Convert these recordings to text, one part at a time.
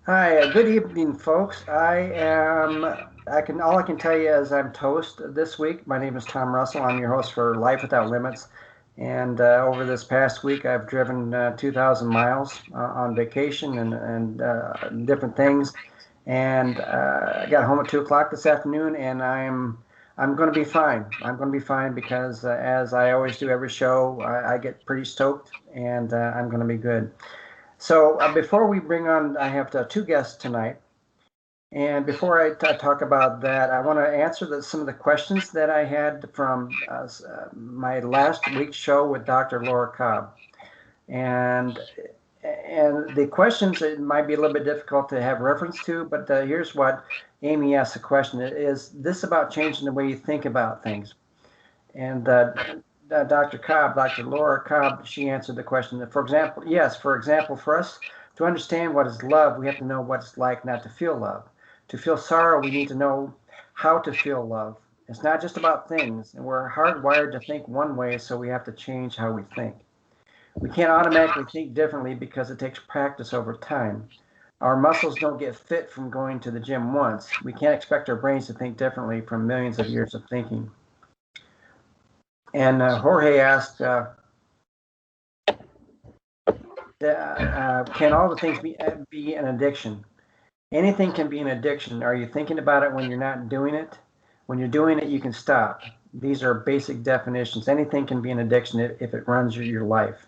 Hi, good evening, folks. All I can tell you is I'm toast this week. My name is Tom Russell. I'm your host for Life Without Limits. And over this past week, I've driven 2,000 miles on vacation and different things. And I got home at 2 o'clock this afternoon, and I'm going to be fine. I'm going to be fine because, as I always do every show, I get pretty stoked, and I'm going to be good. So before we bring on, I have two guests tonight. And before I talk about that, I want to answer some of the questions that I had from my last week's show with Dr. Laura Cobb. And and the questions, it might be a little bit difficult to have reference to, but here's what Amy asked the question: Is this about changing the way you think about things? And Dr. Laura Cobb, she answered the question. For example, yes, for example, for us to understand what is love, we have to know what it's like not to feel love. To feel sorrow, we need to know how to feel love. It's not just about things, and we're hardwired to think one way, so we have to change how we think. We can't automatically think differently because it takes practice over time. Our muscles don't get fit from going to the gym once. We can't expect our brains to think differently from millions of years of thinking. And Jorge asked, can all the things be an addiction? Anything can be an addiction. Are you thinking about it when you're not doing it? When you're doing it, you can stop. These are basic definitions. Anything can be an addiction if it runs your life.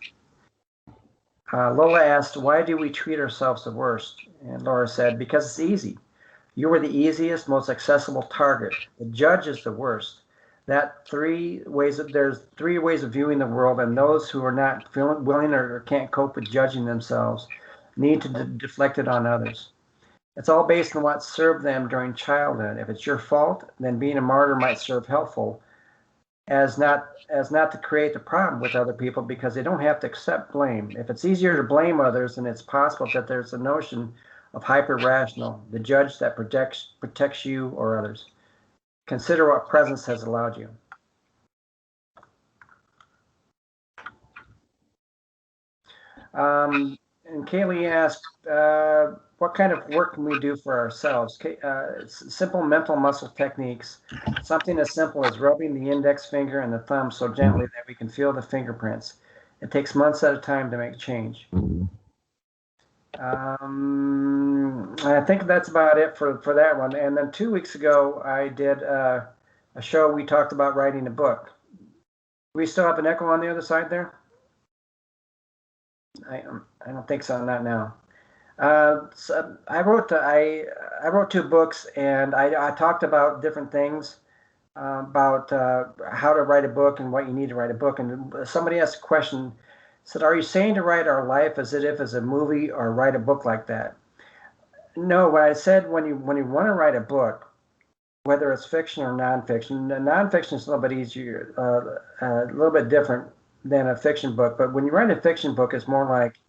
Lola asked, why do we treat ourselves the worst? And Laura said, because it's easy. You were the easiest, most accessible target. The judge is the worst. There's three ways of viewing the world, and those who are not willing or can't cope with judging themselves need to deflect it on others. It's all based on what served them during childhood. If it's your fault, then being a martyr might serve helpful as not to create the problem with other people because they don't have to accept blame. If it's easier to blame others, then it's possible that there's a notion of hyper rational, the judge that protects you or others. Consider what presence has allowed you. And Kaylee asked, what kind of work can we do for ourselves? Simple mental muscle techniques, something as simple as rubbing the index finger and the thumb so gently that we can feel the fingerprints. It takes months at a time to make change. I think that's about it for that one. And then 2 weeks ago, I did a show. We talked about writing a book. We still have an echo on the other side there? I don't think so. Not now. So I wrote two books, and I talked about different things about how to write a book and what you need to write a book. And somebody asked a question, said, "Are you saying to write our life as if it's a movie or write a book like that?" No, what I said when you want to write a book, whether it's fiction or nonfiction, nonfiction is a little bit easier, a little bit different than a fiction book. But when you write a fiction book, it's more like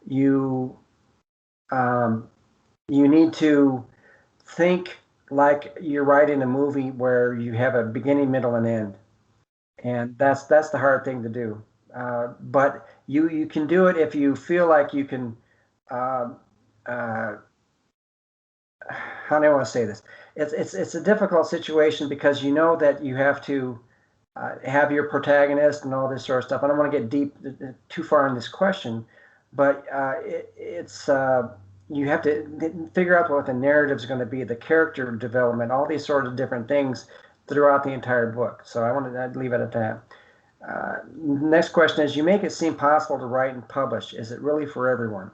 you um, you need to think like you're writing a movie where you have a beginning, middle, and end, and that's the hard thing to do. But you can do it if you feel like you can. Uh, uh, how do I want to say this? It's a difficult situation because you know that you have to have your protagonist and all this sort of stuff. I don't want to get deep too far in this question, but it's you have to figure out what the narrative is going to be, the character development, all these sort of different things throughout the entire book. So I want to leave it at that. Next question is: you make it seem possible to write and publish. Is it really for everyone?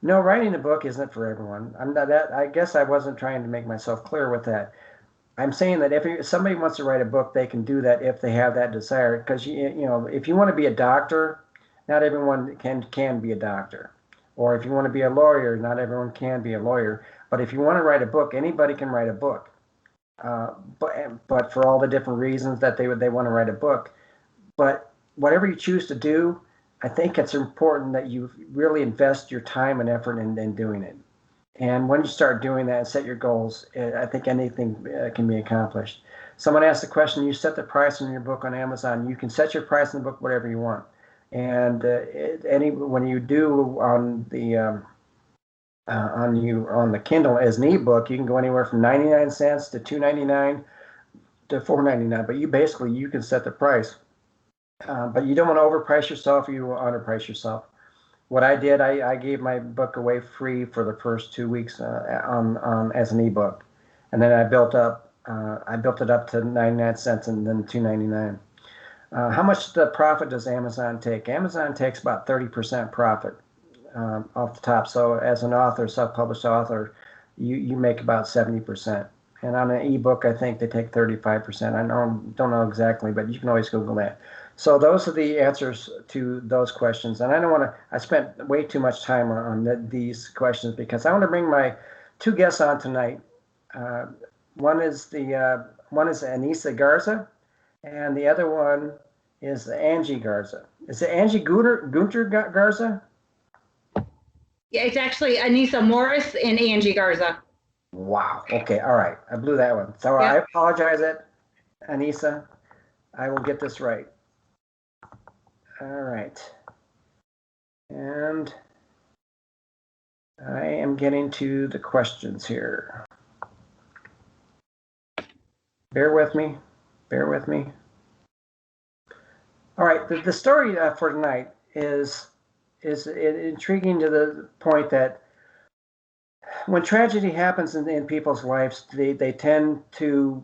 No, writing a book isn't for everyone. I'm not that. I guess I wasn't trying to make myself clear with that. I'm saying that if somebody wants to write a book, they can do that if they have that desire. Because if you want to be a doctor, not everyone can be a doctor. Or if you want to be a lawyer, not everyone can be a lawyer. But if you want to write a book, anybody can write a book. But for all the different reasons that they want to write a book. But whatever you choose to do, I think it's important that you really invest your time and effort in doing it. And when you start doing that and set your goals, I think anything can be accomplished. Someone asked the question, you set the price on your book on Amazon. You can set your price on the book whatever you want. And when you do on on the Kindle as an ebook. You can go anywhere from 99 cents to $2.99 to $4.99, but you can set the price. But you don't want to overprice yourself, or you will underprice yourself. What I did, I gave my book away free for the first 2 weeks on as an ebook, and then I built it up to 99 cents and then $2.99. How much the profit does Amazon take? Amazon takes about 30% profit off the top. So as an author, self-published author, you make about 70%. And on an ebook, I think they take 35%. I don't know exactly, but you can always Google that. So those are the answers to those questions. And I don't want to, I spent way too much time on these questions because I want to bring my two guests on tonight. One is Anissa Garza, and the other one is Angie Garza. Is it Angie Gunter Garza? Yeah, it's actually Anissa Morris and Angie Garza. Wow. Okay. All right. I blew that one. So yeah. I apologize, Anissa. I will get this right. All right. And I am getting to the questions here. Bear with me. Bear with me. All right. The story for tonight is intriguing to the point that when tragedy happens in people's lives, they tend to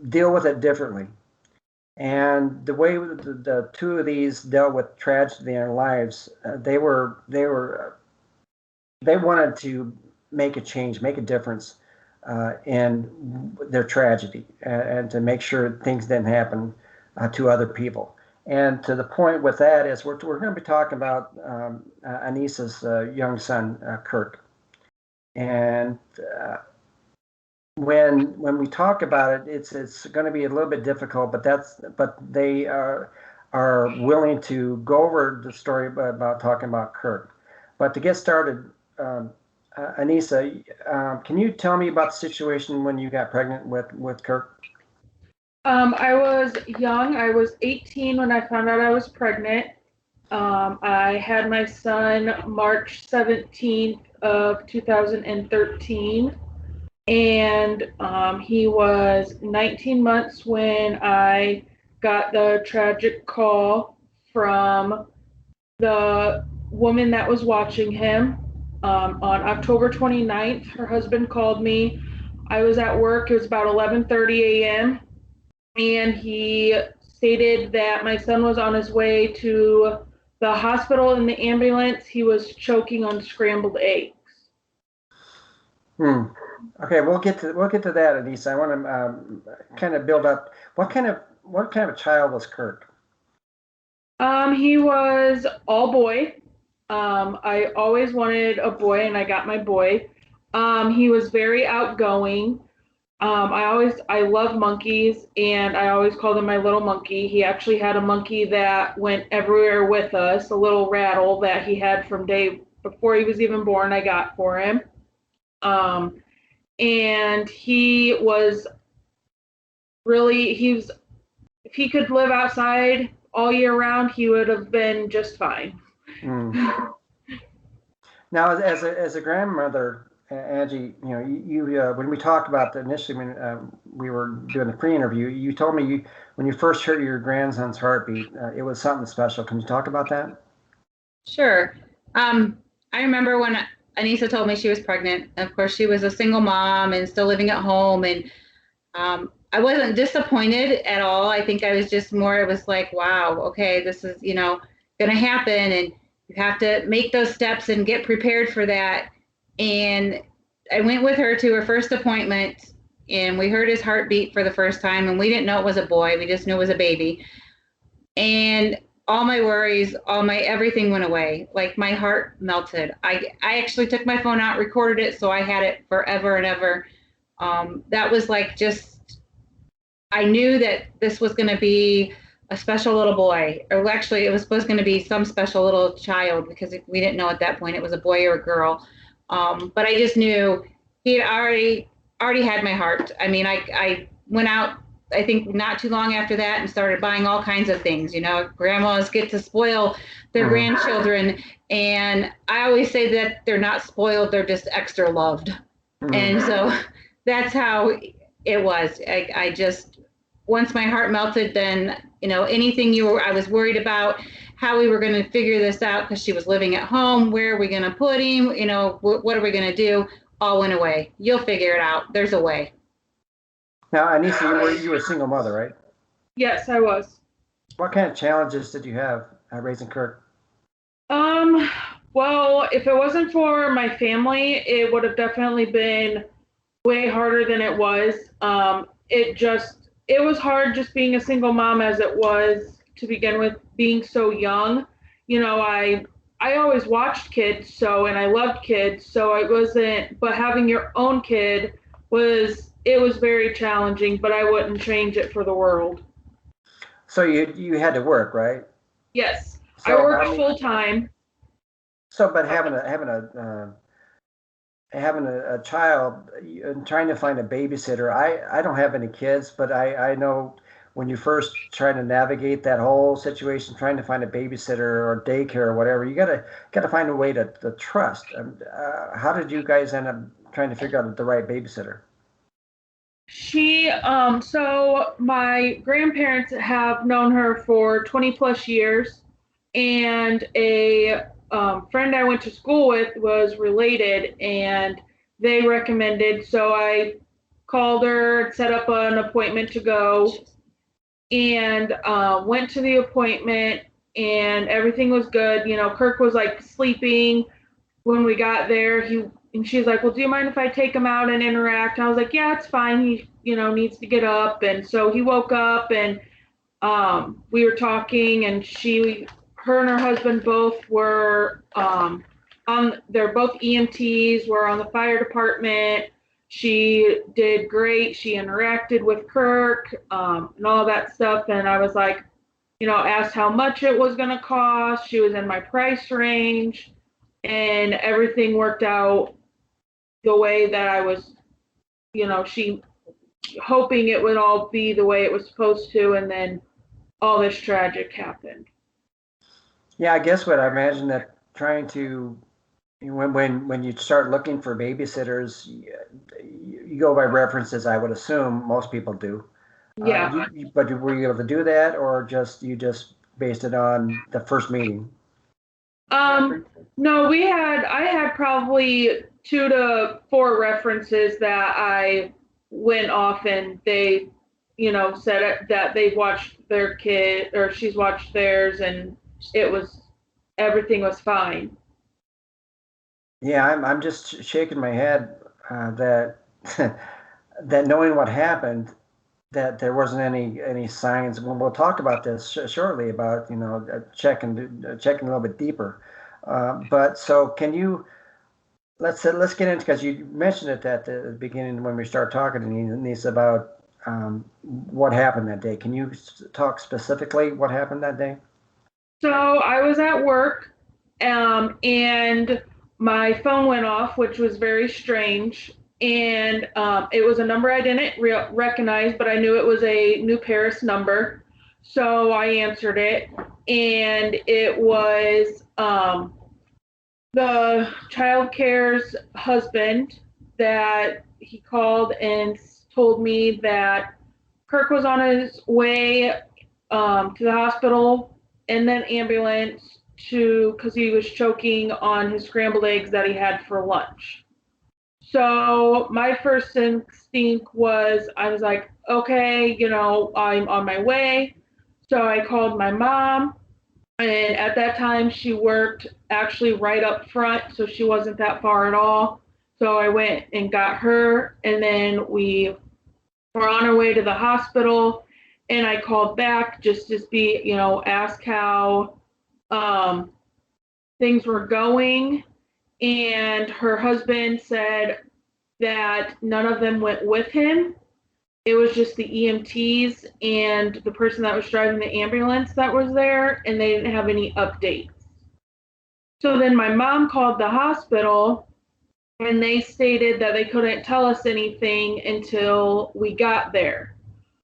deal with it differently. And the way the two of these dealt with tragedy in their lives, they wanted to make a change, make a difference in their tragedy, and to make sure things didn't happen to other people. And to the point with that is we're going to be talking about Anissa's young son, Kirk. And when we talk about it, it's going to be a little bit difficult, but they are willing to go over the story about talking about Kirk. But to get started, Anissa, can you tell me about the situation when you got pregnant with Kirk? I was young. I was 18 when I found out I was pregnant. I had my son March 17th of 2013. And he was 19 months when I got the tragic call from the woman that was watching him. On October 29th, her husband called me. I was at work. It was about 11:30 a.m. And he stated that my son was on his way to the hospital in the ambulance. He was choking on scrambled eggs. Okay, we'll get to that, Anissa. I want to kind of build up. What kind of child was Kirk? He was all boy. I always wanted a boy, and I got my boy. He was very outgoing. I love monkeys, and I always called him my little monkey. He actually had a monkey that went everywhere with us, a little rattle that he had from day before he was even born. I got for him. And he was if he could live outside all year round, he would have been just fine. Now, as a grandmother, Angie, you when we talked about initially when we were doing the pre-interview, you told me when you first heard your grandson's heartbeat, it was something special. Can you talk about that? Sure. I remember when Anissa told me she was pregnant. Of course, she was a single mom and still living at home. And I wasn't disappointed at all. I think I was just more, it was like, wow, okay, this is, going to happen. And you have to make those steps and get prepared for that. And I went with her to her first appointment, and we heard his heartbeat for the first time. And we didn't know it was a boy. We just knew it was a baby. And all my worries, everything went away. Like my heart melted. I actually took my phone out, recorded it, so I had it forever and ever. That was like I knew that this was going to be a special little boy, or actually it was supposed going to be some special little child, because we didn't know at that point it was a boy or a girl. But I just knew he had already had my heart. I mean, I went out I think not too long after that, and started buying all kinds of things. Grandmas get to spoil their grandchildren, and I always say that they're not spoiled, they're just extra loved. And so that's how it was. I just, once my heart melted, then anything I was worried about how we were going to figure this out, because she was living at home, where are we going to put him, what are we going to do, all went away. You'll figure it out, there's a way. Now, Anissa, you were a single mother, right? Yes, I was. What kind of challenges did you have raising Kirk? Well, if it wasn't for my family, it would have definitely been way harder than it was. It was hard just being a single mom, as it was to begin with, being so young. I always watched kids, and I loved kids, so it wasn't, but having your own kid was very challenging, but I wouldn't change it for the world. So you had to work, right? Yes, so, I worked full time. So, but having a child and trying to find a babysitter, I don't have any kids, but I know when you first try to navigate that whole situation, trying to find a babysitter or daycare or whatever, you gotta find a way to trust. How did you guys end up trying to figure out the right babysitter? So my grandparents have known her for 20 plus years, and a friend I went to school with was related, and they recommended, so I called her, set up an appointment to go, and went to the appointment, and everything was good. Kirk was like sleeping when we got there. And she's like, well, do you mind if I take him out and interact? I was like, yeah, it's fine. He, needs to get up. And so he woke up, and we were talking, and her and her husband both were they're both EMTs, were on the fire department. She did great. She interacted with Kirk, and all that stuff. And I was like, asked how much it was going to cost. She was in my price range, and everything worked out the way that I was, she hoping it would all be the way it was supposed to. And then all this tragic happened. Yeah, I guess what I imagine that trying to, when you start looking for babysitters, you go by references, I would assume most people do. Yeah. But were you able to do that, or you just based it on the first meeting? No, I had probably 2 to 4 references that I went off, and they, said that they've watched their kid, or she's watched theirs, and everything was fine. Yeah, I'm just shaking my head that that knowing what happened, that there wasn't any signs. We'll talk about this shortly about checking a little bit deeper. But so can you let's get into, because you mentioned it at the beginning when we started talking to Denise about what happened that day. Can you talk specifically what happened that day? So I was at work, and my phone went off, which was very strange. And it was a number I didn't recognize, but I knew it was a New Paris number. So I answered it, and it was the child care's husband, that he called and told me that Kirk was on his way to the hospital and then ambulance because he was choking on his scrambled eggs that he had for lunch. So my first instinct was, I was like, okay, I'm on my way. So I called my mom, and at that time she worked actually right up front, so she wasn't that far at all. So I went and got her, and then we were on our way to the hospital, and I called back just to be, ask how things were going. And her husband said that none of them went with him. It was just the EMTs and the person that was driving the ambulance that was there, and they didn't have any updates. So then my mom called the hospital, and they stated that they couldn't tell us anything until we got there.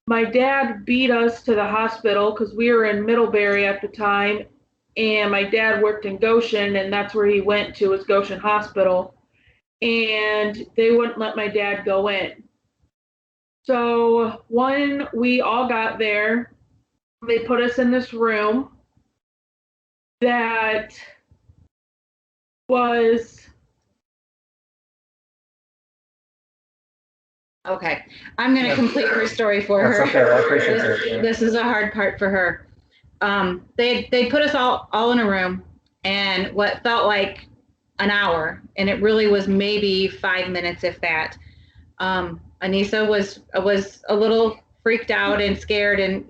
My dad beat us to the hospital because we were in Middlebury at the time, and my dad worked in Goshen, and that's where he went to, was Goshen Hospital, and they wouldn't let my dad go in. So when we all got there, they put us in this room that was Okay, I'm going to complete her story for That's her. okay. I appreciate that. This is a hard part for her. They put us all in a room, and what felt like an hour, and it really was maybe 5 minutes, if that. Anissa was a little freaked out and scared, and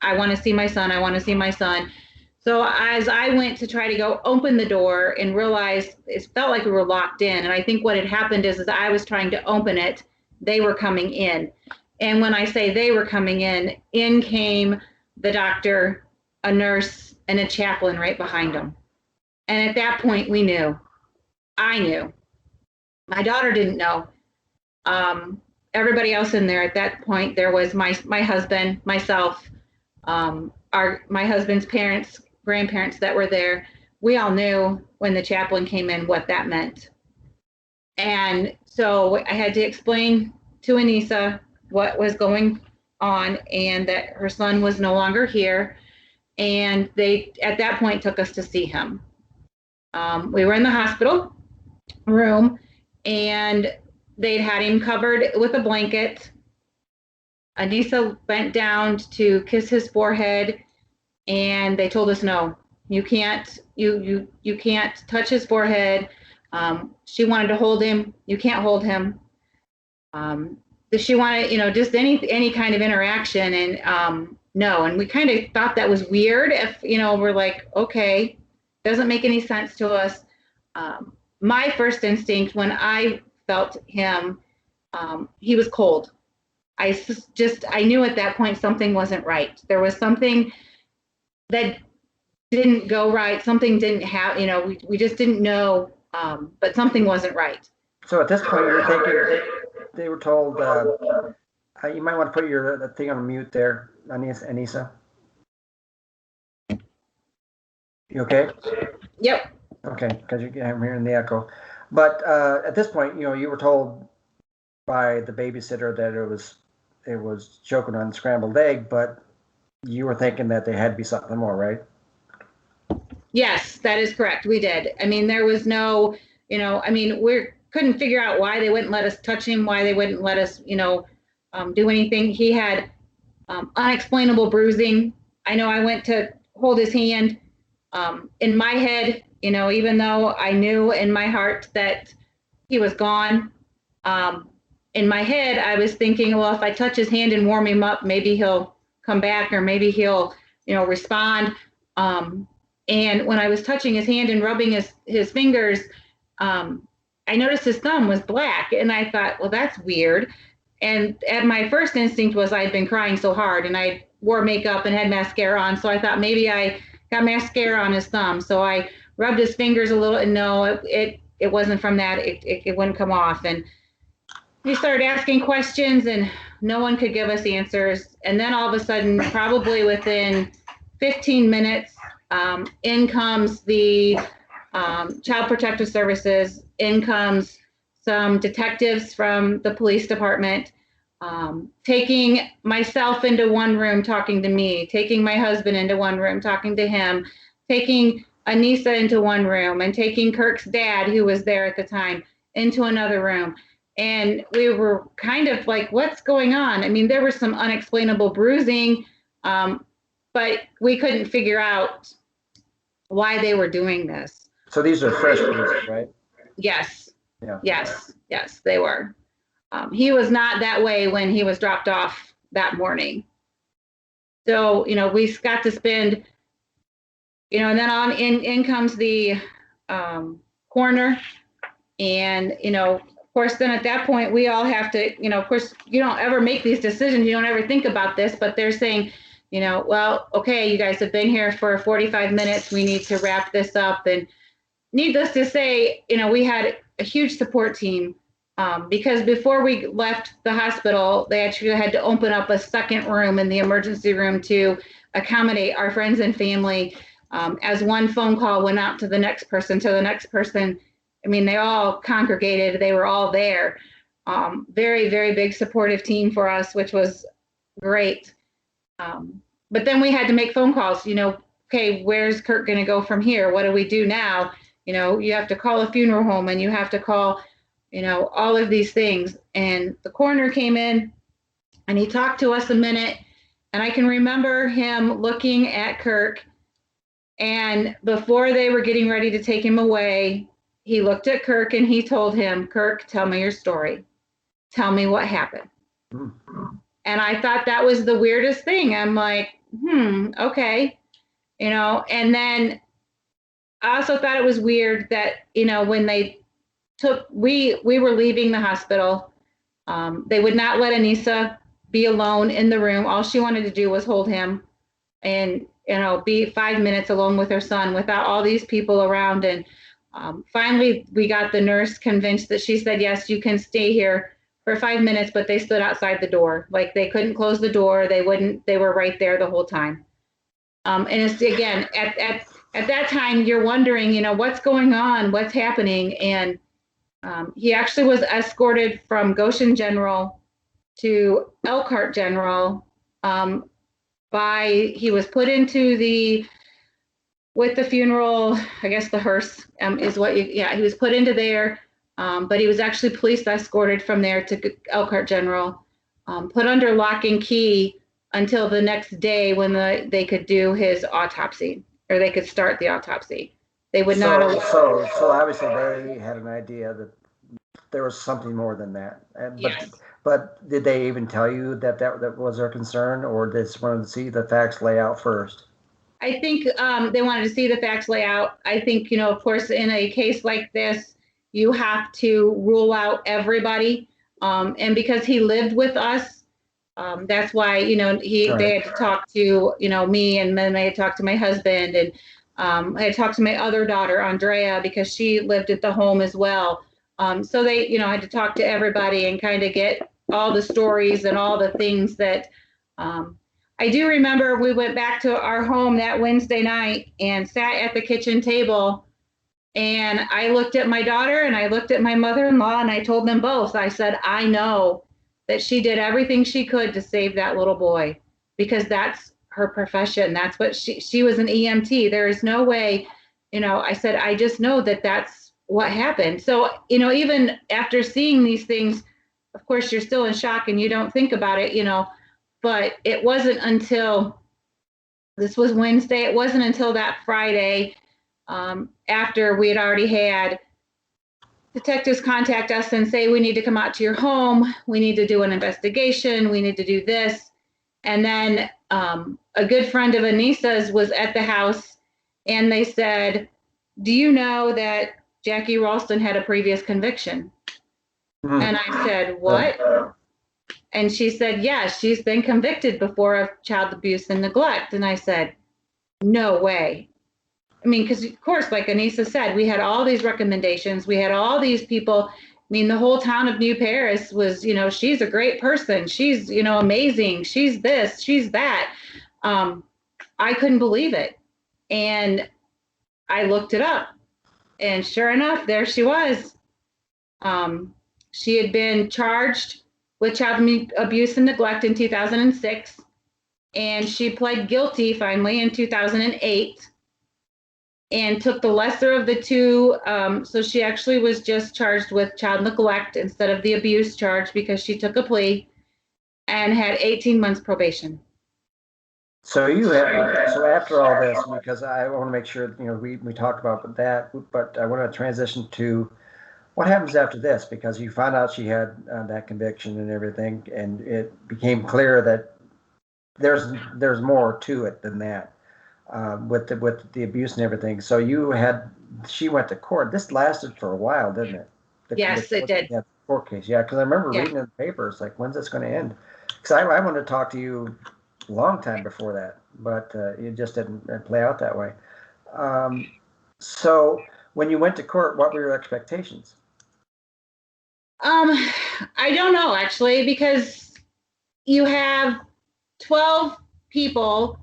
I want to see my son. I want to see my son. So as I went to try to go open the door and realized it felt like we were locked in, and I think what had happened is I was trying to open it, they were coming in. And when I say they were coming in came the doctor, a nurse, and a chaplain right behind them. And at that point, we knew. I knew. My daughter didn't know. Everybody else in there at that point, there was my husband, myself, my husband's parents, grandparents that were there. We all knew when the chaplain came in what that meant. And so I had to explain to Anissa what was going on and that her son was no longer here. And they, at that point, took us to see him. We were in the hospital room, and they'd had him covered with a blanket. Anissa bent down to kiss his forehead, and they told us, no, you can't, you can't touch his forehead. She wanted to hold him. You can't hold him. She wanted, just any kind of interaction, and no. And we kind of thought that was weird. If we're like, okay, doesn't make any sense to us. My first instinct when I felt him, he was cold. I knew at that point something wasn't right. There was something that didn't go right. Something didn't have, we just didn't know, but something wasn't right. So at this point, you're thinking they were told, you might want to put your thing on mute there, Anissa. You okay? Yep. Okay, because I'm hearing the echo. But at this point, you were told by the babysitter that it was choking on scrambled egg, but you were thinking that there had to be something more, right? Yes, that is correct. We did. I mean, there was no, we couldn't figure out why they wouldn't let us touch him, why they wouldn't let us, do anything. He had unexplainable bruising. I know I went to hold his hand. In my head, even though I knew in my heart that he was gone, in my head, I was thinking, well, if I touch his hand and warm him up, maybe he'll come back, or maybe he'll, respond. And when I was touching his hand and rubbing his fingers, I noticed his thumb was black, and I thought, well, that's weird. And my first instinct was I'd been crying so hard, and I wore makeup and had mascara on, so I thought maybe I got mascara on his thumb. So I rubbed his fingers a little, and no, it wasn't from that. It wouldn't come off. And we started asking questions, and no one could give us answers. And then all of a sudden, probably within 15 minutes, in comes the Child Protective Services, in comes some detectives from the police department, taking myself into one room, talking to me, taking my husband into one room, talking to him, taking Anissa into one room, and taking Kirk's dad, who was there at the time, into another room. And we were kind of like, what's going on? I mean, there was some unexplainable bruising, but we couldn't figure out why they were doing this. So these are fresh bruises, right? Yes. Yeah. Yes, they were. He was not that way when he was dropped off that morning. So, we got to spend, and then on in comes the coroner. And, of course, then at that point, we all have to, of course, you don't ever make these decisions. You don't ever think about this, but they're saying, well, okay, you guys have been here for 45 minutes. We need to wrap this up. And needless to say, we had a huge support team. Because before we left the hospital, they actually had to open up a second room in the emergency room to accommodate our friends and family. As one phone call went out to the next person, I mean, they all congregated, they were all there. Very, very big supportive team for us, which was great. But then we had to make phone calls, okay, where's Kirk going to go from here? What do we do now? You have to call a funeral home and you have to call, all of these things. And the coroner came in and he talked to us a minute. And I can remember him looking at Kirk. And before they were getting ready to take him away, he looked at Kirk and he told him, Kirk, tell me your story. Tell me what happened. Mm-hmm. And I thought that was the weirdest thing. I'm like, okay. And then I also thought it was weird that, when they we were leaving the hospital, they would not let Anissa be alone in the room. All she wanted to do was hold him and, be 5 minutes alone with her son without all these people around. And finally, we got the nurse convinced that she said, yes, you can stay here for 5 minutes, but they stood outside the door. Like they couldn't close the door. They were right there the whole time. And it's, again, at that time, you're wondering, what's going on, what's happening. And he actually was escorted from Goshen General to Elkhart General. He was put into with the funeral, I guess the hearse he was put into there. But he was actually police escorted from there to Elkhart General, put under lock and key until the next day when they could do his autopsy, or they could start the autopsy. They would not. So obviously they had an idea that there was something more than that. Yes. But did they even tell you that was their concern, or they just wanted to see the facts lay out first? I think they wanted to see the facts lay out. I think, of course, in a case like this, you have to rule out everybody. And because he lived with us, that's why, they had to talk to, me, and then they had talked to my husband, and I had talked to my other daughter, Andrea, because she lived at the home as well. So they, I had to talk to everybody and kind of get all the stories and all the things that I do remember. We went back to our home that Wednesday night and sat at the kitchen table. And I looked at my daughter and I looked at my mother-in-law and I told them both, I said, I know that she did everything she could to save that little boy, because that's her profession. That's what she was an EMT. There is no way, I said, I just know that that's what happened. So, even after seeing these things, of course, you're still in shock and you don't think about it, but it wasn't until this was Wednesday. It wasn't until that Friday, after we had already had detectives contact us and say, we need to come out to your home. We need to do an investigation. We need to do this. And then a good friend of Anissa's was at the house and they said, do you know that Jackie Ralston had a previous conviction? Mm-hmm. And I said, what? And she said, yeah, she's been convicted before of child abuse and neglect. And I said, no way. I mean, because of course, like Anissa said, we had all these recommendations. We had all these people. I mean, the whole town of New Paris was, she's a great person. She's, amazing. She's this, she's that. I couldn't believe it. And I looked it up. And sure enough, there she was. She had been charged with child abuse and neglect in 2006. And she pled guilty finally in 2008. And took the lesser of the two. So she actually was just charged with child neglect instead of the abuse charge, because she took a plea and had 18 months probation. So so after all this, because I want to make sure, we talked about that, but I want to transition to what happens after this, because you found out she had that conviction and everything, and it became clear that there's more to it than that. With the abuse and everything. So she went to court. This lasted for a while, didn't it? Yes, it did. Yeah, court case. Yeah, because I remember reading in the papers, like, when's this going to end? Because I wanted to talk to you a long time before that, but it just didn't play out that way. So when you went to court, what were your expectations? I don't know actually, because you have 12 people,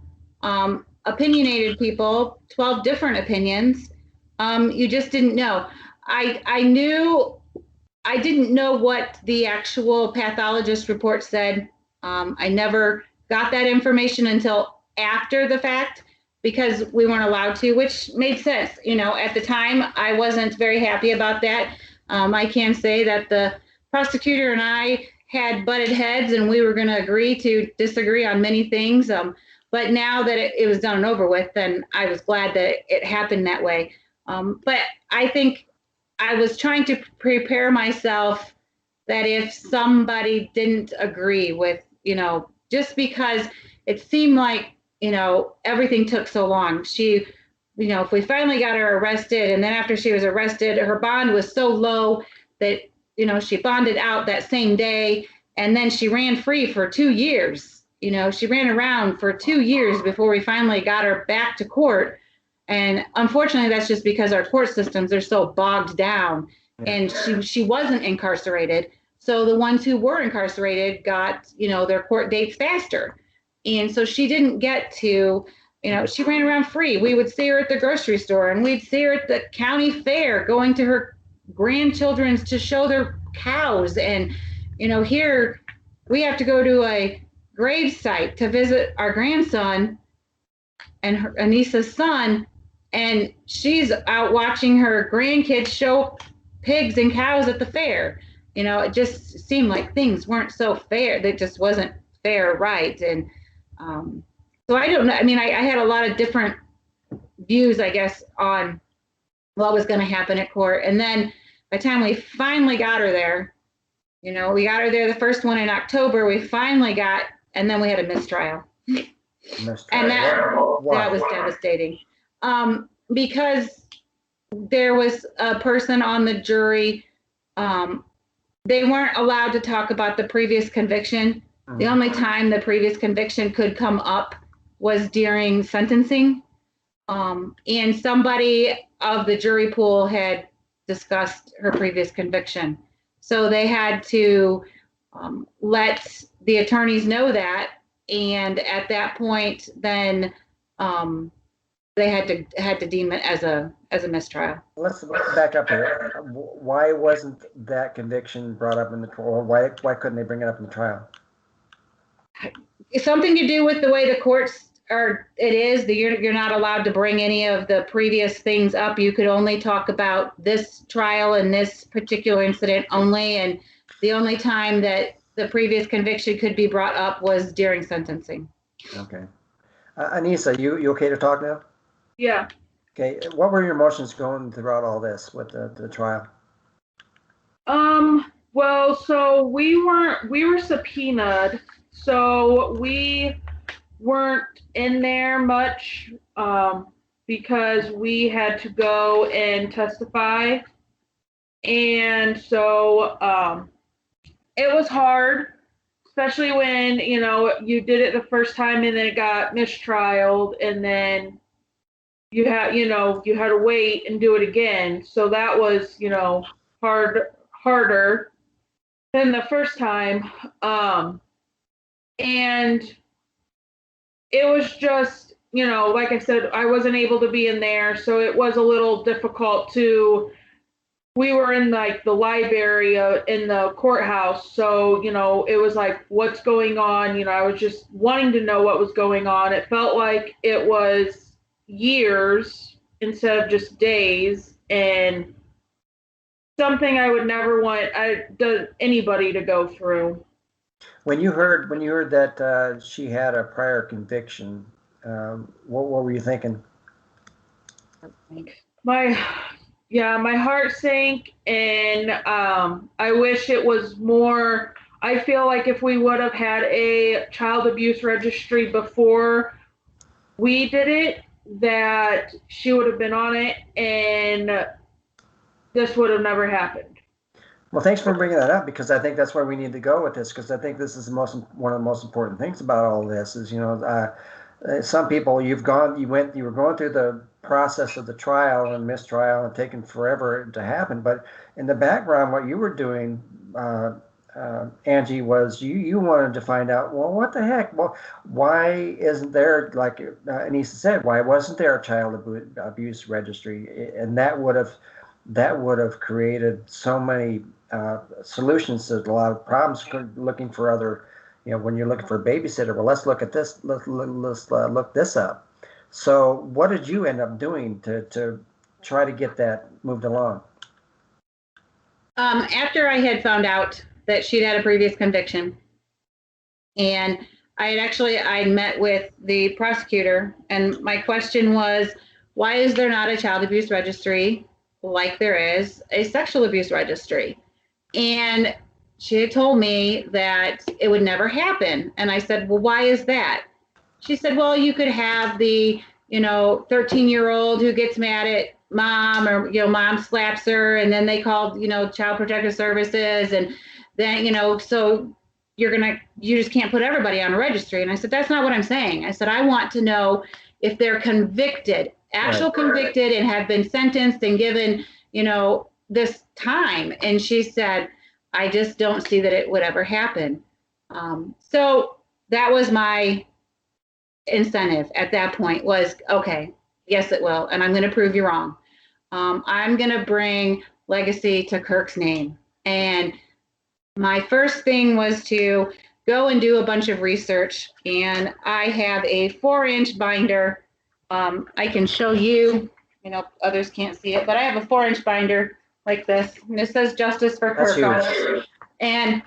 opinionated people, 12 different opinions. You just didn't know. I knew, I didn't know what the actual pathologist report said. I never got that information until after the fact because we weren't allowed to, which made sense. You know, at the time, I wasn't very happy about that. I can say that the prosecutor and I had butted heads and we were going to agree to disagree on many things. But now that it was done and over with, then I was glad that it happened that way. But I think I was trying to prepare myself that if somebody didn't agree with, you know, just because it seemed like, you know, everything took so long. She, you know, if we finally got her arrested, and then after she was arrested, her bond was so low that, you know, she bonded out that same day, and then she ran free for 2 years. You know, she ran around for 2 years before we finally got her back to court. And unfortunately, that's just because our court systems are so bogged down. Yeah. And she wasn't incarcerated. So the ones who were incarcerated got, you know, their court dates faster. And so she didn't get to, you know, she ran around free. We would see her at the grocery store and we'd see her at the county fair going to her grandchildren's to show their cows. And, you know, here we have to go to a grave site to visit our grandson and her, Anissa's son, and she's out watching her grandkids show pigs and cows at the fair. You know, it just seemed like things weren't so fair. That just wasn't fair, right? And so I don't know. I mean, I had a lot of different views, I guess, on what was going to happen at court. And then by the time we finally got her there, you know, we got her there the first one in October. We finally got, and then we had a mistrial. And that was devastating. Because there was a person on the jury, they weren't allowed to talk about the previous conviction. The only time the previous conviction could come up was during sentencing. And somebody of the jury pool had discussed her previous conviction. So they had to let the attorneys know that. And at that point, then they had to deem it as a mistrial. Let's back up here. Why wasn't that conviction brought up in the trial? Or why couldn't they bring it up in the trial? It's something to do with the way the courts are. It is that you're not allowed to bring any of the previous things up. You could only talk about this trial and this particular incident only. And the only time that the previous conviction could be brought up was during sentencing. Okay. Anissa, you okay to talk now? Yeah. Okay. What were your emotions going throughout all this with the trial? Well, so we were subpoenaed, so we weren't in there much, because we had to go and testify. And so, it was hard, especially when, you know, you did it the first time and then it got mistrialed, and then you had to wait and do it again. So that was, you know, harder than the first time. And it was just, you know, like I said, I wasn't able to be in there, so it was a little difficult to. We were in like the library in the courthouse, so, you know, it was like, what's going on? You know, I was just wanting to know what was going on. It felt like it was years instead of just days, and something I would never want anybody to go through. When you heard that she had a prior conviction, what were you thinking? My heart sank, and I wish it was more. I feel like if we would have had a child abuse registry before we did it, that she would have been on it, and this would have never happened. Well, thanks for bringing that up, because I think that's where we need to go with this, because I think this is one of the most important things about all of this is, you know, some people you were going through the process of the trial and mistrial and taking forever to happen, but in the background, what you were doing Angie, was you wanted to find out, well, what the heck? Well, why isn't there, like Anissa said, why wasn't there a child abuse registry? And that would have created so many solutions to a lot of problems. Looking for other, when you're looking for a babysitter, well, let's look at this. Let's look this up. So, what did you end up doing to try to get that moved along? After I had found out that she'd had a previous conviction, and I met with the prosecutor, and my question was, why is there not a child abuse registry like there is a sexual abuse registry? And she had told me that it would never happen. And I said, well, why is that? She said, well, you could have the 13-year-old who gets mad at mom, or mom slaps her, and then they called child protective services, and then so you just can't put everybody on a registry. And I said, that's not what I'm saying. I said, I want to know if they're convicted, Right. convicted, and have been sentenced and given this time. And she said, I just don't see that it would ever happen. So that was my incentive at that point, was, okay, yes, it will. And I'm going to prove you wrong. I'm going to bring legacy to Kirk's name. And my first thing was to go and do a bunch of research. And I have a 4-inch binder. I can show you, others can't see it, but I have a 4-inch binder like this. And it says Justice for That's Kirk on it. huge. And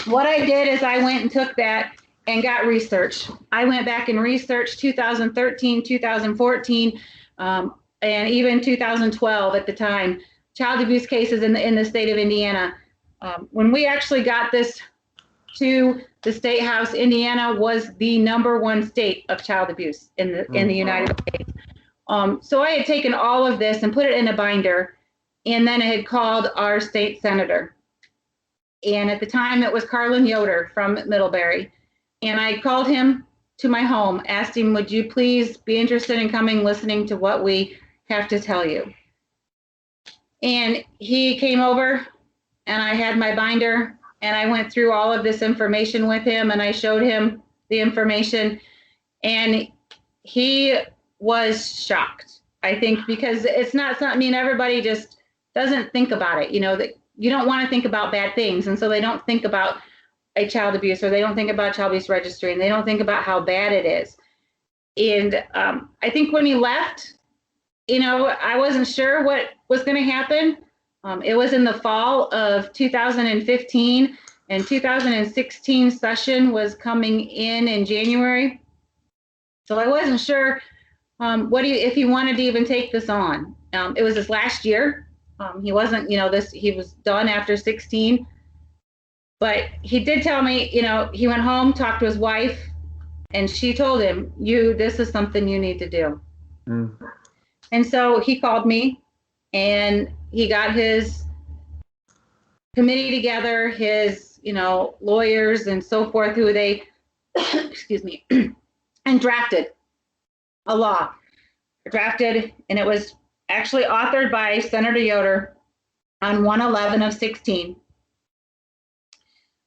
what I did is I went and took that and got research. I went back and researched 2013, 2014, and even 2012 at the time, child abuse cases in the state of Indiana. When we actually got this to the State House, Indiana was the #1 state of child abuse in the United States. So I had taken all of this and put it in a binder, and then I had called our state senator. And at the time, it was Carlin Yoder from Middlebury. And I called him to my home, asked him, would you please be interested in coming, listening to what we have to tell you? And he came over, and I had my binder, and I went through all of this information with him, and I showed him the information, and he was shocked, I think, because it's not something, everybody just doesn't think about it, that you don't want to think about bad things. And so they don't think about a child abuse, or they don't think about child abuse registry, and they don't think about how bad it is. And I think when he left, I wasn't sure what was going to happen. It was in the fall of 2015, and 2016 session was coming in January. So I wasn't sure if he wanted to even take this on. It was his last year. He wasn't, he was done after 16. But he did tell me, he went home, talked to his wife, and she told him, this is something you need to do. Mm. And so he called me, and he got his committee together, his, lawyers and so forth, who they, excuse me, and drafted a law. And it was actually authored by Senator Yoder on 1/11/16.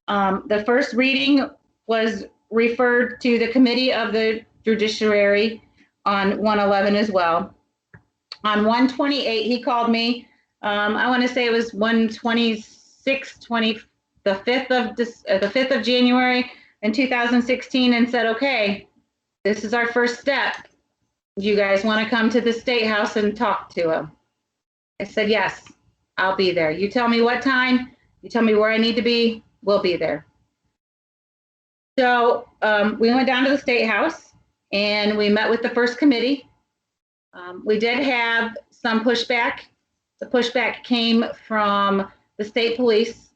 The first reading was referred to the Committee of the Judiciary on 1/11 as well. On 1/28, he called me. I want to say it was 1/26, the 5th of January in 2016, and said, "Okay, this is our first step. Do you guys want to come to the State House and talk to him?" I said, "Yes, I'll be there. You tell me what time. You tell me where I need to be. We'll be there." So we went down to the State House, and we met with the first committee. We did have some pushback. The pushback came from the state police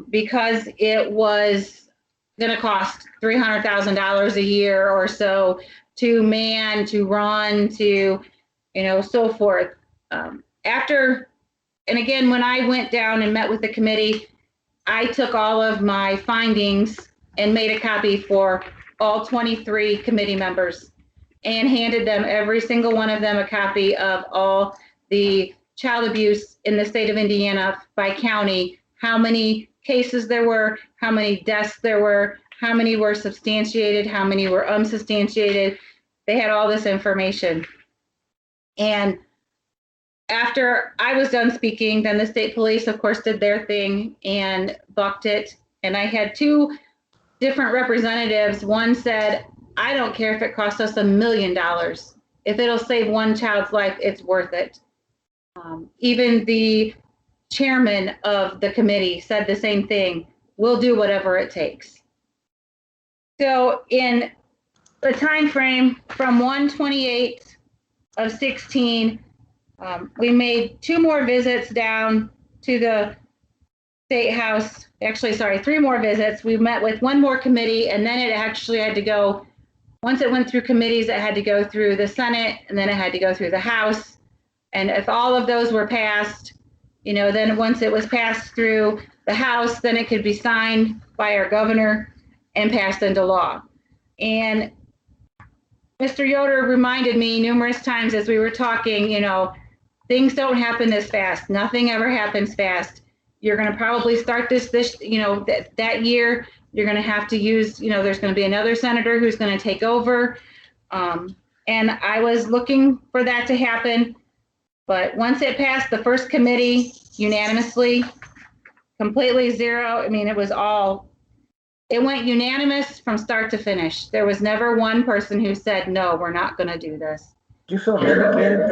because it was going to cost $300,000 a year or so to man, to run, to, so forth. And again, when I went down and met with the committee, I took all of my findings and made a copy for all 23 committee members and handed them, every single one of them, a copy of all the child abuse in the state of Indiana by county, how many cases there were, how many deaths there were, how many were substantiated, how many were unsubstantiated. They had all this information. And after I was done speaking, then the state police, of course, did their thing and bucked it. And I had two different representatives. One said, I don't care if it costs us $1 million. If it'll save one child's life, it's worth it. Even the chairman of the committee said the same thing. We'll do whatever it takes. So in the time frame from 1/28 of 16, we made 2 more visits down to the state house. Actually, sorry, 3 more visits. We met with 1 more committee, and then it actually had to go, once it went through committees, it had to go through the Senate, and then it had to go through the House. And if all of those were passed, you know, then once it was passed through the House, then it could be signed by our governor and passed into law. And Mr. Yoder reminded me numerous times as we were talking, you know, things don't happen this fast. Nothing ever happens fast. You're going to probably start this, you know, that year. You're going to have to use, you know, there's going to be another senator who's going to take over. And I was looking for that to happen. But once it passed the first committee unanimously, completely zero. I mean, it went unanimous from start to finish. There was never one person who said, no, we're not going to do this. Do you feel vindicated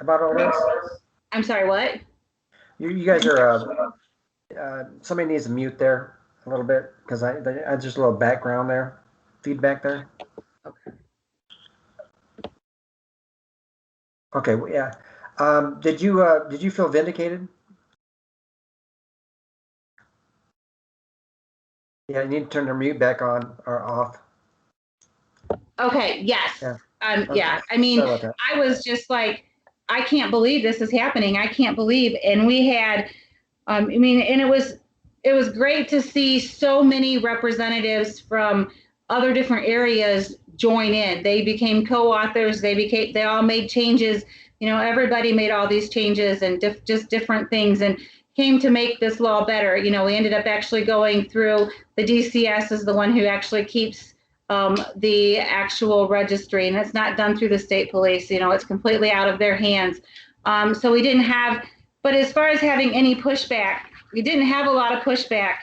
about all this? I'm sorry, what? You guys are, somebody needs to mute there a little bit, because I just a little background there, feedback there. Okay, well, yeah. Did you feel vindicated? Yeah, you need to turn the mute back on or off. Okay, yes. Yeah. Okay. Yeah, I mean, I was just like, I can't believe this is happening. I can't believe. And we had, I mean, and it was great to see so many representatives from other different areas join in. They became co-authors. They all made changes. You know, everybody made all these changes and just different things and came to make this law better. You know, we ended up actually going through, the DCS is the one who actually keeps the actual registry, and it's not done through the state police. You know, it's completely out of their hands. So we didn't have, but as far as having any pushback, we didn't have a lot of pushback.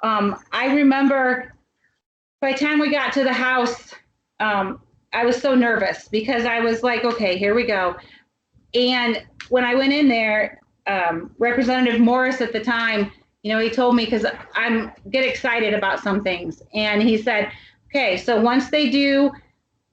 I remember by the time we got to the House, I was so nervous because I was like, okay, here we go. And when I went in there, Representative Morris at the time, you know, he told me, because I get excited about some things, and he said, okay, so once they do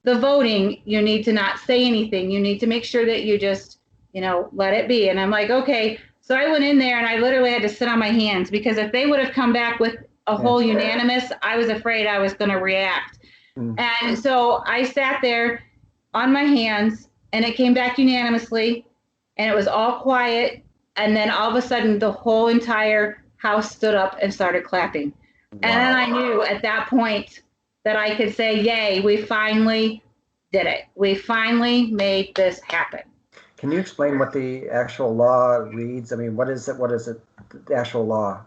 the voting, you need to not say anything. You need to make sure that you just, you know, let it be. And I'm like, okay. So I went in there and I literally had to sit on my hands, because if they would have come back with a whole unanimous, I was afraid I was going to react. And so I sat there on my hands, and it came back unanimously, and it was all quiet. And then all of a sudden, the whole entire House stood up and started clapping. Wow. And then I knew at that point that I could say, yay, we finally did it. We finally made this happen. Can you explain what the actual law reads? I mean, what is it, the actual law?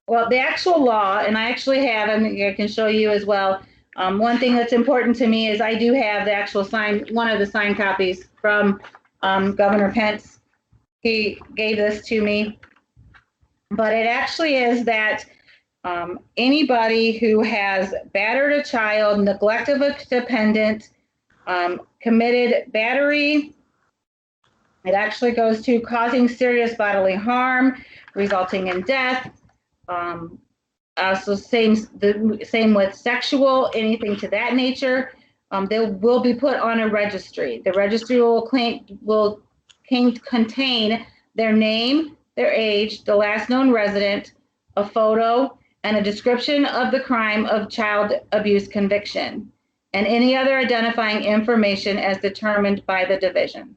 Well, the actual law, and I actually have, I can show you as well. One thing that's important to me is I do have the actual one of the signed copies from Governor Pence. He gave this to me. But it actually is that anybody who has battered a child, neglect of a dependent, committed battery, it actually goes to causing serious bodily harm, resulting in death. Also, same with sexual, anything to that nature. They will be put on a registry. The registry will contain their name, their age, the last known resident, a photo, and a description of the crime of child abuse conviction, and any other identifying information as determined by the division.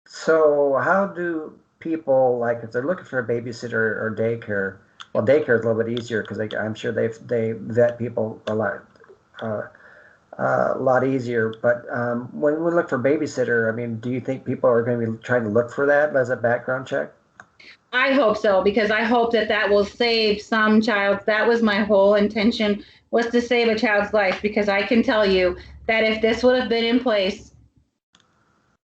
So how do people, like, if they're looking for a babysitter or daycare, well, daycare is a little bit easier because I'm sure they vet people a lot easier. But when we look for babysitter, I mean, do you think people are going to be trying to look for that as a background check? I hope so, because I hope that that will save some child. That was my whole intention, was to save a child's life, because I can tell you that if this would have been in place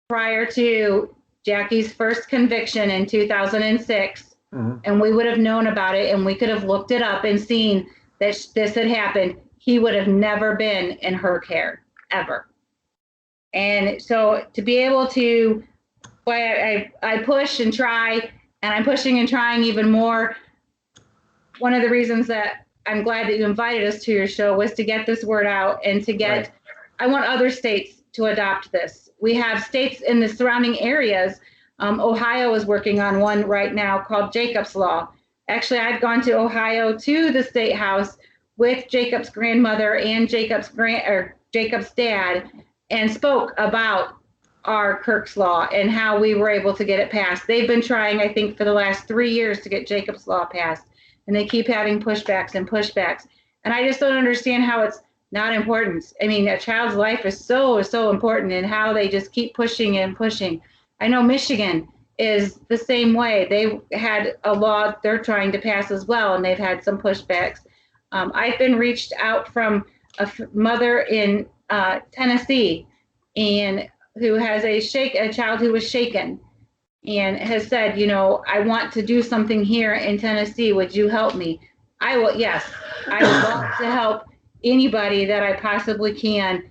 prior to Jackie's first conviction in 2006, and we would have known about it and we could have looked it up and seen that this had happened, he would have never been in her care, ever. And so to be able to, I push and try, and I'm pushing and trying even more. One of the reasons that I'm glad that you invited us to your show was to get this word out and to get, right. I want other states to adopt this. We have states in the surrounding areas. Ohio is working on one right now called Jacob's Law. Actually, I've gone to Ohio to the state house with Jacob's grandmother and Jacob's dad, and spoke about our Kirk'sLaw and how we were able to get it passed. They've been trying, I think, for the last 3 years to get Jacob's Law passed, and they keep having pushbacks and pushbacks. And I just don't understand how it's not important. I mean, a child's life is so, so important, and how they just keep pushing and pushing. I know Michigan is the same way. They had a law they're trying to pass as well, and they've had some pushbacks. I've been reached out from a mother in Tennessee, and who has a child who was shaken, and has said, you know, I want to do something here in Tennessee. Would you help me? I will. Yes, I would love to help anybody that I possibly can,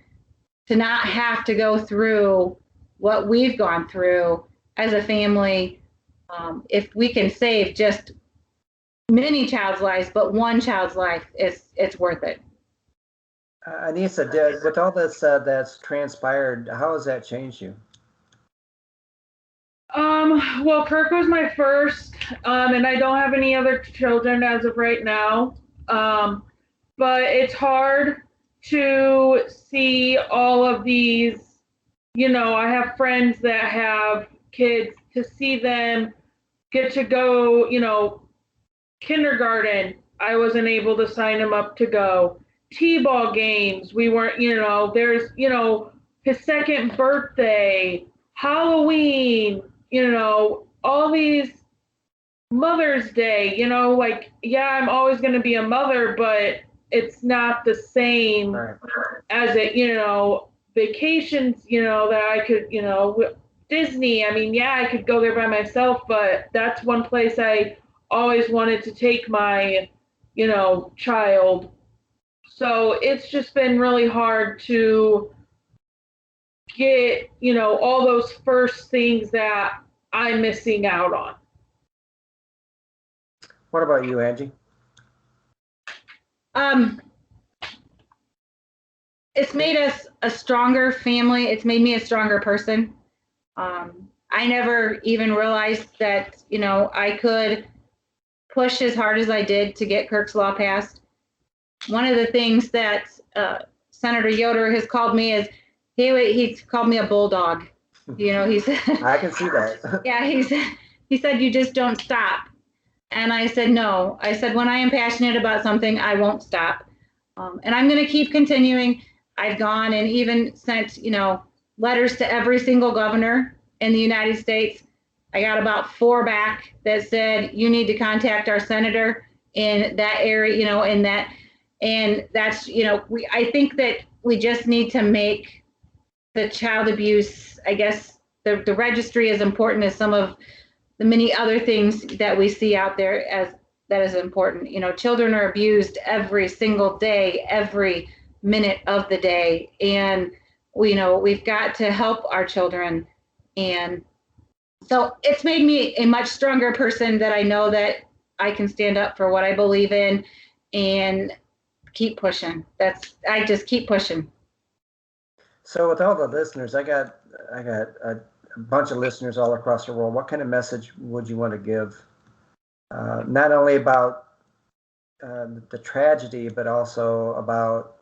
to not have to go through what we've gone through as a family. If we can save just many child's lives, but one child's life, it's worth it. Anissa, with all this that's transpired, how has that changed you? Well, Kirk was my first, and I don't have any other children as of right now. But it's hard to see all of these, you know, I have friends that have kids, to see them get to go, you know, kindergarten. I wasn't able to sign him up to go. T-ball games, we weren't, you know, there's, you know, his second birthday, Halloween, you know, all these, Mother's Day, you know, like, yeah, I'm always going to be a mother, but it's not the same as it, you know, vacations, you know, that I could, you know, Disney, I mean, yeah, I could go there by myself, but that's one place I always wanted to take my, you know, child. So it's just been really hard to get, you know, all those first things that I'm missing out on. What about you, Angie? It's made us a stronger family. It's made me a stronger person. I never even realized that, you know, I could push as hard as I did to get Kirk'sLaw passed. One of the things that Senator Yoder has called me is, he's called me a bulldog. You know, he said, I can see that. Yeah, he said, you just don't stop. And I said, no. I said, when I am passionate about something, I won't stop. And I'm going to keep continuing. I've gone and even sent, you know, letters to every single governor in the United States. I got about 4 back that said, you need to contact our senator in that area, you know, in that. And that's, you know, I think that we just need to make the child abuse, I guess, the registry as important as some of the many other things that we see out there as that is important. You know, children are abused every single day, every minute of the day. And, you know, we've got to help our children. And so it's made me a much stronger person, that I know that I can stand up for what I believe in and keep pushing. I just keep pushing. So with all the listeners, I got a bunch of listeners all across the world. What kind of message would you want to give? Not only about the tragedy, but also about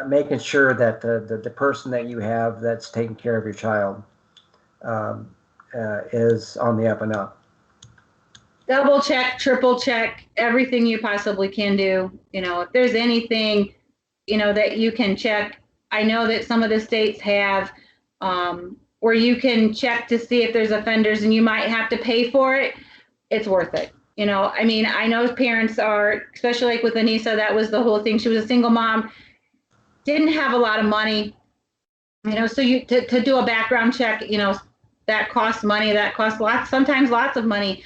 making sure that the person that you have that's taking care of your child is on the up and up. Double check, triple check, everything you possibly can do. You know, if there's anything, you know, that you can check. I know that some of the states have where you can check to see if there's offenders and you might have to pay for it, it's worth it. You know, I mean, I know parents are, especially like with Anissa, that was the whole thing. She was a single mom, didn't have a lot of money, you know, so you to do a background check, you know, that costs money, that costs sometimes lots of money.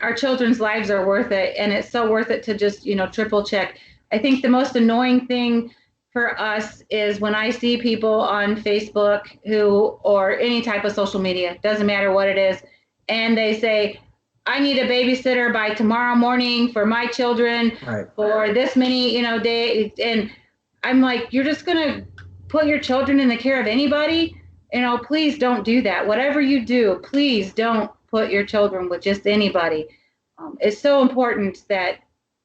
Our children's lives are worth it, and it's so worth it to just, you know, triple check. I think the most annoying thing for us is when I see people on Facebook or any type of social media, doesn't matter what it is, and they say, I need a babysitter by tomorrow morning for my children for this many, you know, days. And I'm like, you're just going to put your children in the care of anybody? You know, please don't do that. Whatever you do, please don't put your children with just anybody. It's so important that,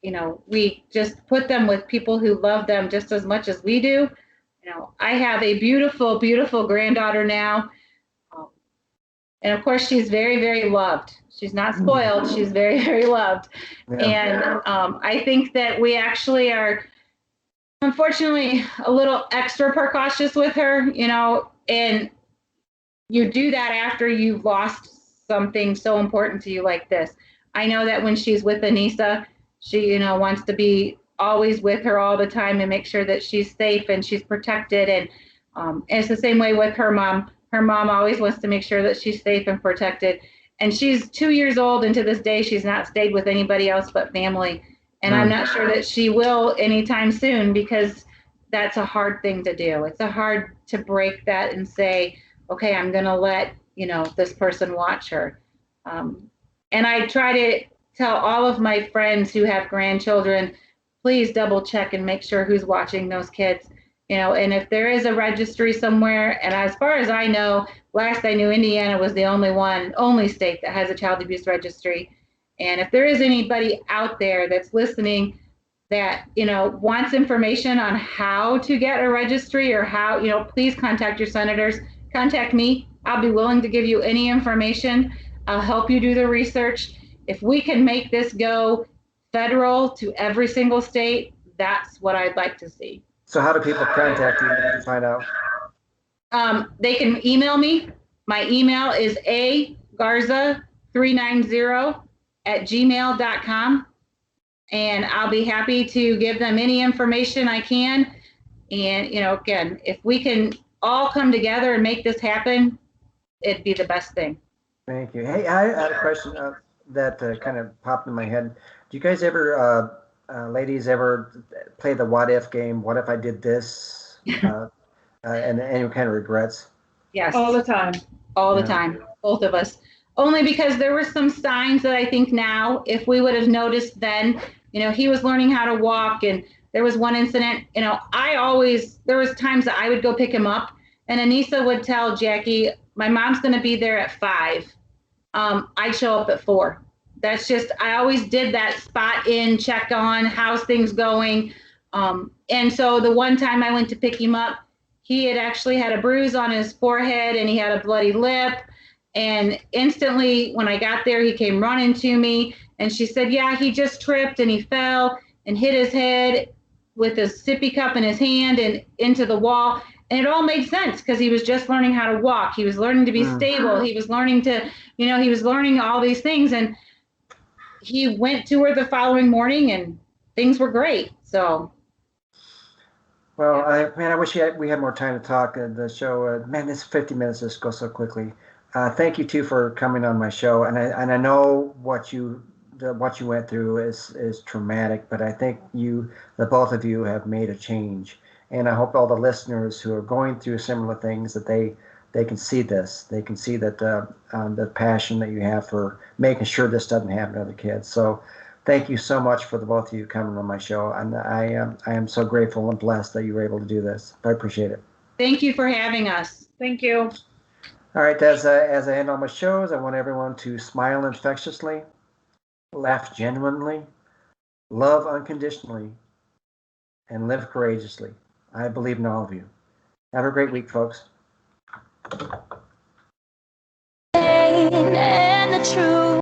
you know, we just put them with people who love them just as much as we do. You know, I have a beautiful, beautiful granddaughter now. And of course, she's very, very loved. She's not spoiled. She's very, very loved. Yeah. And I think that we actually are, unfortunately, a little extra precautious with her, you know, and you do that after you've lost something so important to you like this. I know that when she's with Anissa, she, you know, wants to be always with her all the time and make sure that she's safe and she's protected. And it's the same way with her mom. Her mom always wants to make sure that she's safe and protected. And she's 2 years old, and to this day, she's not stayed with anybody else but family. And I'm not sure that she will anytime soon, because that's a hard thing to do. It's hard to break that and say, okay, I'm going to let, you know, this person watch her. And I try to tell all of my friends who have grandchildren, please double check and make sure who's watching those kids. You know, and if there is a registry somewhere, and as far as I know, last I knew, Indiana was the only state that has a child abuse registry. And if there is anybody out there that's listening that, you know, wants information on how to get a registry or how, you know, please contact your senators, contact me. I'll be willing to give you any information. I'll help you do the research. If we can make this go federal to every single state, that's what I'd like to see. So how do people contact you to find out? They can email me. My email is agarza390@gmail.com. And I'll be happy to give them any information I can. And, you know, again, if we can all come together and make this happen, it'd be the best thing. Thank you. Hey, I had a question that kind of popped in my head. Do you guys ever... ladies ever play the what if game? What if I did this? And any kind of regrets? Yes. All the time. All the time. Both of us. Only because there were some signs that I think now, if we would have noticed then, you know, he was learning how to walk, and there was one incident, you know, there was times that I would go pick him up, and Anissa would tell Jackie, my mom's going to be there at 5. I'd show up at 4. That's just, I always did that spot in, check on, how's things going. And so the one time I went to pick him up, he had actually had a bruise on his forehead and he had a bloody lip. And instantly when I got there, he came running to me and she said, yeah, he just tripped and he fell and hit his head with a sippy cup in his hand and into the wall. And it all made sense because he was just learning how to walk. He was learning to be stable. He was learning to, you know, he was learning all these things. And he went to her the following morning and things were great. So. Well, I wish we had more time to talk. The show, man, this 50 minutes just goes so quickly. Thank you too for coming on my show. And I know what you went through is traumatic, but I think the both of you have made a change. And I hope all the listeners who are going through similar things that they can see this. They can see that the passion that you have for making sure this doesn't happen to other kids. So thank you so much for the both of you coming on my show. And I am so grateful and blessed that you were able to do this. I appreciate it. Thank you for having us. Thank you. All right, as I end all my shows, I want everyone to smile infectiously, laugh genuinely, love unconditionally, and live courageously. I believe in all of you. Have a great week, folks. And the truth.